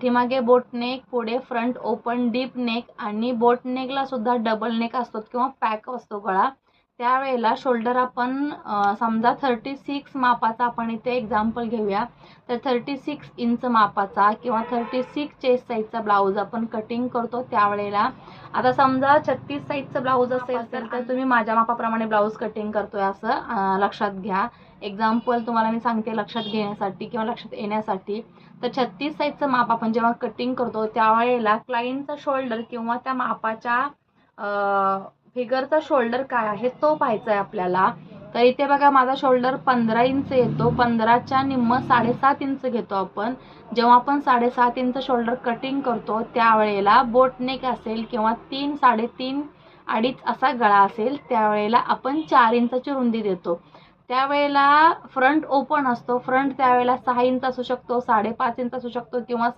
पाठीमागे बोटनेक, पुढे front open deep neck आणि बोटनेकला सुद्धा डबल नेक असतो किंवा पॅक असतो गळा. त्यावेळेला शोल्डर आपण समजा 36 मापाचा आपण इथे एक्झाम्पल घेऊया, तर 36 इंच मापाचा किंवा 36 चेस्ट साईजचा ब्लाऊज आपण कटिंग करतो. त्यावेळेला आता समजा 36 साईजचा ब्लाऊज असेल तर तुम्ही माझ्या मापाप्रमाणे ब्लाऊज कटिंग करतोय असं लक्षात घ्या. एक्झाम्पल तुम्हाला मी सांगते लक्षात घेण्यासाठी किंवा लक्षात येण्यासाठी. तर 36 साईजचं माप आपण जेव्हा कटिंग करतो त्यावेळेला क्लायंटचा शोल्डर किंवा त्या मापाच्या फिगरचा शोल्डर काय आहे तो पाहायचा आहे आपल्याला. तर इथे बघा माझा शोल्डर 15 इंच येतो. 15च्या निम्म 7.5 इंच घेतो आपण. जेव्हा आपण 7.5 इंच शोल्डर कटिंग करतो त्यावेळेला बोटनेक असेल किंवा 3, 3.5, 2.5 असा गळा असेल त्यावेळेला आपण 4 इंचाची रुंदी देतो. त्यावेळेला फ्रंट ओपन असतो. फ्रंट त्यावेळेला 6 इंच असू शकतो, 5.5 इंच असू शकतो किंवा